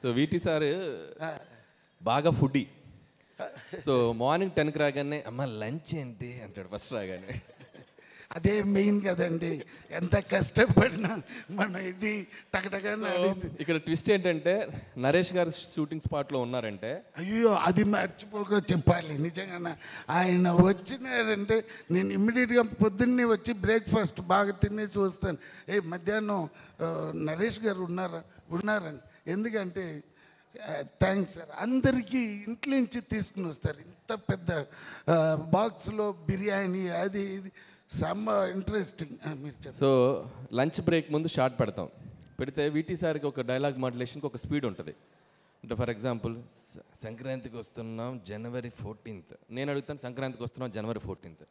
So వీటి sir బాగా foodie. So morning 10కి రాగానే అమ్మ లంచ్ ఏంటి అంటాడు ఫస్ట్ రాగానే. అదే మెయిన్ కదండి, ఎంత కష్టపడినా మనం ఇది టకటగా. ఇక్కడ ట్విస్ట్ ఏంటంటే నరేష్ గారు షూటింగ్ స్పాట్లో ఉన్నారంటే, అయ్యో అది మర్చిపోక చెప్పాలి నిజంగా. ఆయన వచ్చినారంటే నేను ఇమ్మీడియట్గా పొద్దున్నే వచ్చి బ్రేక్ఫాస్ట్ బాగా తినేసి వస్తాను. మధ్యాహ్నం నరేష్ గారు ఉన్నారని. ఎందుకంటే థ్యాంక్స్ సార్, అందరికీ ఇంట్లో నుంచి తీసుకుని వస్తారు. ఇంత పెద్ద బాక్స్లో బిర్యానీ అది ఇది సమ్మ ఇంట్రెస్టింగ్. మీరు చెప్పండి. సో లంచ్ బ్రేక్ ముందు షార్ట్ పెడితే వీటి సార్కి ఒక డైలాగ్ మాడ్యులేషన్కి ఒక స్పీడ్ ఉంటుంది. అంటే ఫర్ ఎగ్జాంపుల్ సంక్రాంతికి వస్తున్నాం January 14th, నేను అడుగుతాను సంక్రాంతికి వస్తున్నాం January 14th,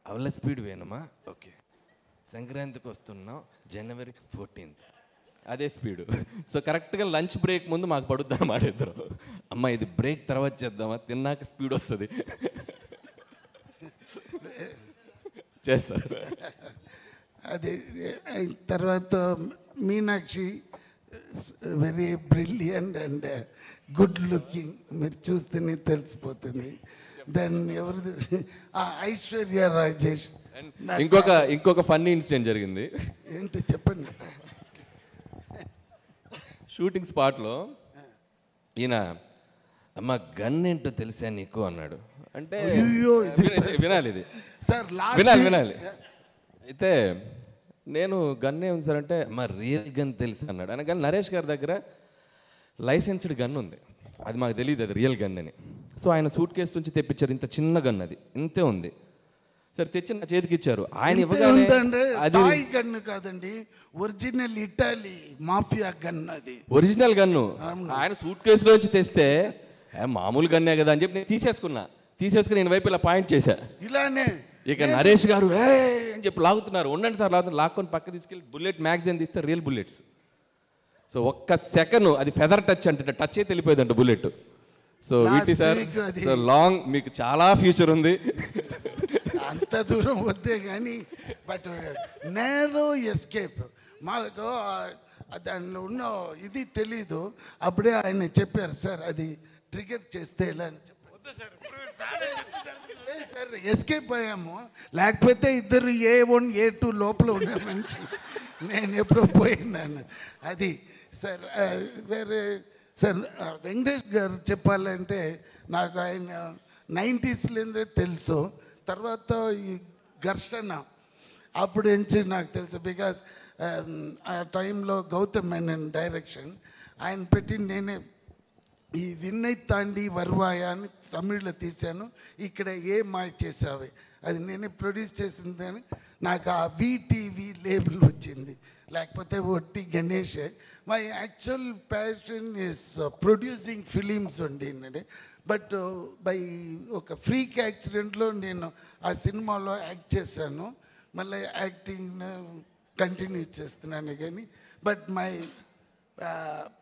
అవల స్పీడ్ వేణమా? ఓకే, సంక్రాంతికి వస్తున్నాం January 14th, అదే స్పీడు. సో కరెక్ట్గా లంచ్ బ్రేక్ ముందు మాకు పడుద్ది అన్నమాట. ఇద్దరు అమ్మ ఇది బ్రేక్ తర్వాత చేద్దామా, తిన్నాక స్పీడ్ వస్తుంది చేస్తారు. అది తర్వాత Meenakshi very brilliant and good looking, మీరు చూస్తేనే తెలిసిపోతుంది. దెన్ ఎవరిది ఐశ్వర్య రాజేష్. ఇంకొక ఫన్నీ ఇన్సిడెంట్ జరిగింది. ఏంటి చెప్పండి. షూటింగ్ స్పాట్లో ఈయన అమ్మ గన్ ఏంటో తెలుసా నీకు అన్నాడు. అంటే వినాలి ఇది సార్, వినాలి. అయితే నేను గన్ ఏముంది సార్ అంటే మా రియల్ గన్ తెలుసు అన్నాడు. అనగానే నరేష్ గారి దగ్గర లైసెన్స్డ్ గన్ ఉంది, అది మాకు తెలియదు అది రియల్ గన్ అని. సో ఆయన సూట్ కేసు నుంచి తెప్పించారు, ఇంత చిన్న గన్, అది ఇంతే ఉంది. సరే తెచ్చి నా చేతికి ఇచ్చారు. ఆయన అది గన్ను కాదండి, ఒరిజినల్ ఇటాలీ మాఫియా గన్, అది ఒరిజినల్ గన్ను. ఆయన సూట్ కేసులోంచి తెస్తే మామూలు గన్నే కదా అని చెప్పి నేను తీసేసుకుని నేను వైపు ఇలా పాయింట్ చేశా. ఇలానే ఇక నరేష్ గారు అని చెప్పి లాగుతున్నారు. ఉండండి సార్ లాక్కొని పక్క తీసుకెళ్ళి బుల్లెట్ మ్యాగజైన్ తీస్తే రియల్ బుల్లెట్స్. సో ఒక్క సెకండ్ అది ఫెదర్ టచ్ అంటే టచ్ అయితే వెళ్ళిపోయిందంట బుల్లెట్. సో వీటి సార్ లాంగ్, మీకు చాలా ఫ్యూచర్ ఉంది. అంత దూరం వద్దే కానీ బట్ నేరో ఎస్కేప్. మాకు దానిలో ఉన్న ఇది తెలీదు. అప్పుడే ఆయన చెప్పారు సార్ అది ట్రిగర్ చేస్తే ఎలా అని చెప్పారు సార్, ఎస్కేప్ అయ్యాము. లేకపోతే ఇద్దరు A1 A2 లోపల ఉన్న మనిషి, నేను ఎప్పుడో పోయినాను. అది సార్. వేరే సార్ వెంకటేష్ గారు చెప్పాలంటే నాకు ఆయన 90sలోనే తెలుసు. తర్వాత ఈ ఘర్షణ అప్పుడు నుంచి నాకు తెలుసు. బికాస్ ఆ టైంలో గౌతమ్ మేనన్ డైరెక్షన్ ఆయన పెట్టి నేనే ఈ విన్నై తాండి వర్వాయ అని తమిళ్లో తీశాను. ఇక్కడ ఏ మాయ చేసావే అది నేనే ప్రొడ్యూస్ చేసిందని నాకు ఆ VTV లేబుల్ వచ్చింది. లేకపోతే ఒట్టి గణేషే. My actual passion is producing films ఉండిందండి. బట్ బై ఒక ఫ్రీక్ యాక్సిడెంట్లో నేను ఆ సినిమాలో యాక్ట్ చేశాను. మళ్ళీ యాక్టింగ్ కంటిన్యూ చేస్తున్నాను కానీ బట్ మై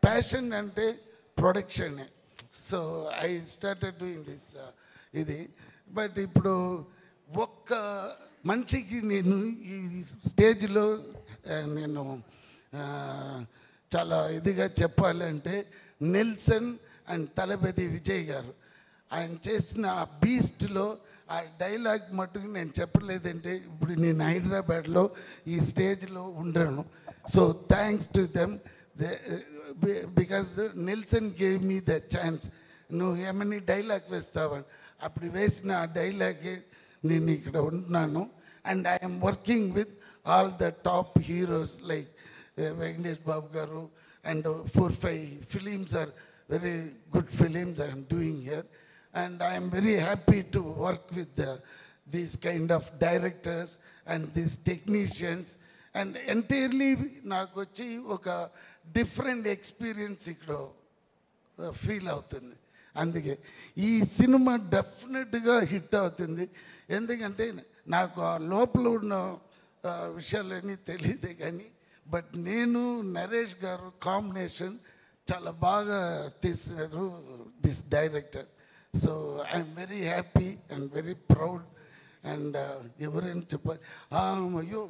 ప్యాషన్ అంటే ప్రొడక్షనే. So I started doing this ఇది. బట్ ఇప్పుడు ఒక్క మనిషికి నేను ఈ స్టేజ్లో నేను చాలా ఇదిగా చెప్పాలంటే నెల్సన్ అండ్ తలపతి విజయ్ గారు ఆయన చేసిన ఆ బీస్ట్లో ఆ డైలాగ్ మట్టుకు నేను చెప్పలేదంటే ఇప్పుడు నేను హైదరాబాద్లో ఈ స్టేజ్లో ఉండను. So thanks to them. Because Nelson gave me the chance. నువ్వు ఏమని డైలాగ్ వేస్తావని అప్పుడు వేసిన ఆ డైలాగే నేను ఇక్కడ ఉంటున్నాను. And I'm working with all the top heroes like Venkatesh Babu garu and 4-5 films are very good films I am doing here, and I am very happy to work with these kind of directors and these technicians, and entirely నాకు వచ్చి ఒక different experience ఇక్కడ feel అవుతుంది. అందుకే ఈ cinema డెఫినెట్గా hit అవుతుంది. ఎందుకంటే నాకు ఆ లోపల ఉన్న విషయాలన్నీ తెలియదే కానీ బట్ నేను నరేష్ గారు కాంబినేషన్ చాలా బాగా తీసినారు this director. So I'm very happy and very proud. And ఎవరైనా చెప్పాలి అయ్యో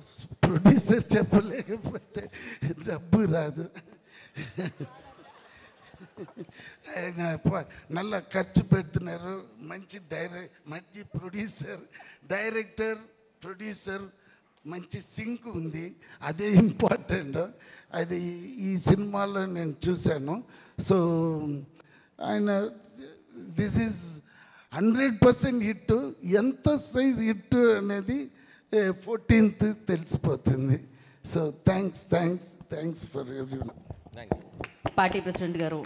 ప్రొడ్యూసర్ చెప్పలేకపోతే డబ్బు రాదు. ఆయన నల్ల ఖర్చు పెడుతున్నారు. మంచి మంచి డైరెక్టర్ ప్రొడ్యూసర్ మంచి సింక్ ఉంది. అదే ఇంపార్టెంట్. అది ఈ సినిమాలో నేను చూశాను. సో ఆయన దిస్ ఈజ్ 100% హిట్. ఎంత సైజ్ హిట్ అనేది 14th తెలిసిపోతుంది. So thanks for everyone. Thank you. Party president గారు